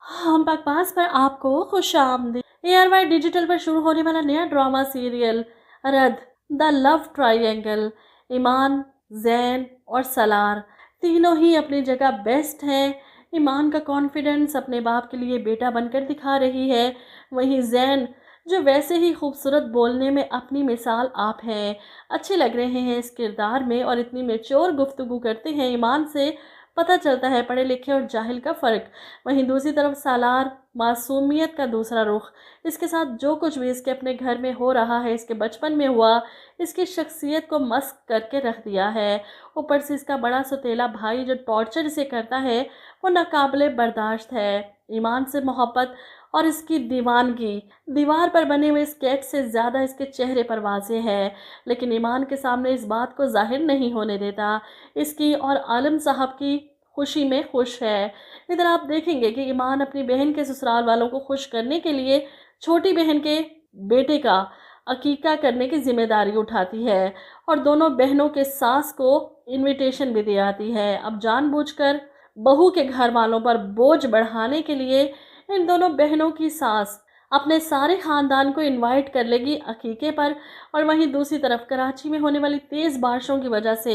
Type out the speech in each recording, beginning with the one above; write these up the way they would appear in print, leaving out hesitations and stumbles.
हम बकवास पर आपको खुश आमदीद। ARY डिजिटल पर शुरू होने वाला नया ड्रामा सीरियल रद द लव ट्रायंगल। ईमान, जैन और सलार तीनों ही अपनी जगह बेस्ट हैं। ईमान का कॉन्फिडेंस अपने बाप के लिए बेटा बनकर दिखा रही है, वहीं जैन जो वैसे ही खूबसूरत बोलने में अपनी मिसाल आप हैं, अच्छे लग रहे हैं इस किरदार में और इतनी मेच्योर गुफ्तगू करते हैं। ईमान से पता चलता है पढ़े लिखे और जाहिल का फ़र्क। वहीं दूसरी तरफ सालार मासूमियत का दूसरा रुख। इसके साथ जो कुछ भी इसके अपने घर में हो रहा है, इसके बचपन में हुआ, इसकी शख्सियत को मस्क करके रख दिया है। ऊपर से इसका बड़ा सौतेला भाई जो टॉर्चर इसे करता है वो नाकाबिले बर्दाश्त है। ईमान से मोहब्बत और इसकी दीवानगी दीवार पर बने हुए स्केच से ज़्यादा इसके चेहरे पर वाज़ेह है, लेकिन ईमान के सामने इस बात को जाहिर नहीं होने देता। इसकी और आलम साहब की खुशी में खुश है। इधर आप देखेंगे कि ईमान अपनी बहन के ससुराल वालों को खुश करने के लिए छोटी बहन के बेटे का अकीका करने की जिम्मेदारी उठाती है और दोनों बहनों के सास को इनविटेशन भी दे आती है। अब जानबूझकर बहू के घर वालों पर बोझ बढ़ाने के लिए इन दोनों बहनों की सास अपने सारे ख़ानदान को इनवाइट कर लेगी अकीके पर। और वहीं दूसरी तरफ कराची में होने वाली तेज़ बारिशों की वजह से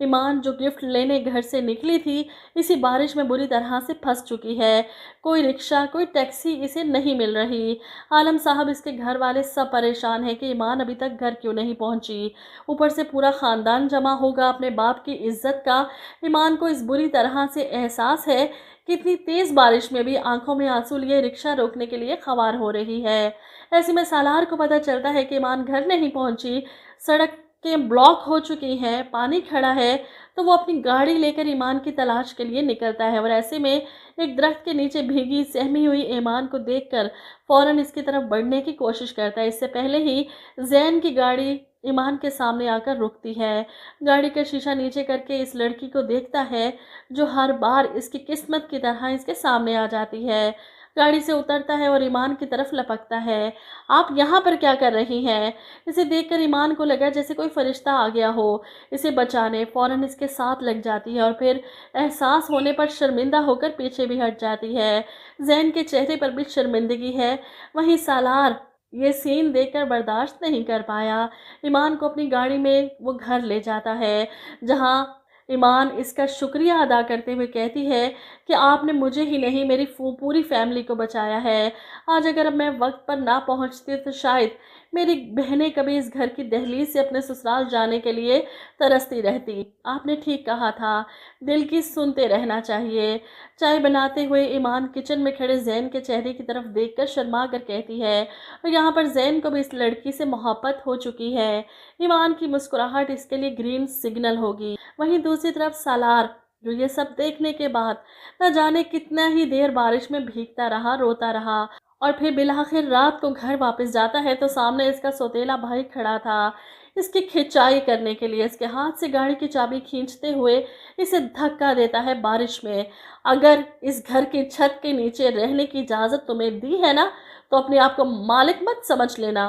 ईमान जो गिफ्ट लेने घर से निकली थी, इसी बारिश में बुरी तरह से फंस चुकी है। कोई रिक्शा, कोई टैक्सी इसे नहीं मिल रही। आलम साहब, इसके घर वाले सब परेशान हैं कि ईमान अभी तक घर क्यों नहीं पहुंची। ऊपर से पूरा ख़ानदान जमा होगा अपने बाप की इज्जत का। ईमान को इस बुरी तरह से एहसास है कि इतनी तेज़ बारिश में भी आंखों में आंसू लिए रिक्शा रोकने के लिए ख़वार हो रही है। ऐसे में सालार को पता चलता है कि ईमान घर नहीं पहुंची, सड़कें ब्लॉक हो चुकी हैं, पानी खड़ा है, तो वो अपनी गाड़ी लेकर ईमान की तलाश के लिए निकलता है। और ऐसे में एक दरख्त के नीचे भीगी सहमी हुई ईमान को देखकर फ़ौरन इसकी तरफ बढ़ने की कोशिश करता है। इससे पहले ही जैन की गाड़ी ईमान के सामने आकर रुकती है। गाड़ी का शीशा नीचे करके इस लड़की को देखता है जो हर बार इसकी किस्मत की तरह इसके सामने आ जाती है। गाड़ी से उतरता है और ईमान की तरफ लपकता है। आप यहाँ पर क्या कर रही हैं? इसे देखकर ईमान को लगा जैसे कोई फरिश्ता आ गया हो इसे बचाने। फ़ौरन इसके साथ लग जाती है और फिर एहसास होने पर शर्मिंदा होकर पीछे भी हट जाती है। जैन के चेहरे पर भी शर्मिंदगी है। वहीं सालार ये सीन देखकर बर्दाश्त नहीं कर पाया। ईमान को अपनी गाड़ी में वो घर ले जाता है, जहाँ ईमान इसका शुक्रिया अदा करते हुए कहती है कि आपने मुझे ही नहीं मेरी पूरी फैमिली को बचाया है। आज अगर मैं वक्त पर ना पहुंचती तो शायद मेरी बहनें कभी इस घर की दहलीज से अपने ससुराल जाने के लिए तरसती रहती। आपने ठीक कहा था, दिल की सुनते रहना चाहिए। चाय बनाते हुए ईमान किचन में खड़े जैन के चेहरे की तरफ देखकर शर्मा कर कहती है, और यहाँ पर जैन को भी इस लड़की से मोहब्बत हो चुकी है। ईमान की मुस्कुराहट इसके लिए ग्रीन सिग्नल होगी। वहीं दूसरी तरफ सालार जो ये सब देखने के बाद न जाने कितना ही देर बारिश में भीगता रहा, रोता रहा और फिर बिलाखिर रात को घर वापस जाता है तो सामने इसका सौतेला भाई खड़ा था इसकी खिंचाई करने के लिए। इसके हाथ से गाड़ी की चाबी खींचते हुए इसे धक्का देता है बारिश में। अगर इस घर की छत के नीचे रहने की इजाज़त तुम्हें दी है ना, तो अपने आप को मालिक मत समझ लेना।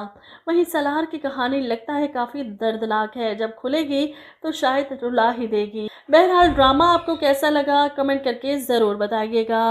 वहीं सलार की कहानी लगता है काफ़ी दर्दनाक है, जब खुलेगी तो शायद रुला ही देगी। बहरहाल ड्रामा आपको कैसा लगा कमेंट करके ज़रूर बताइएगा।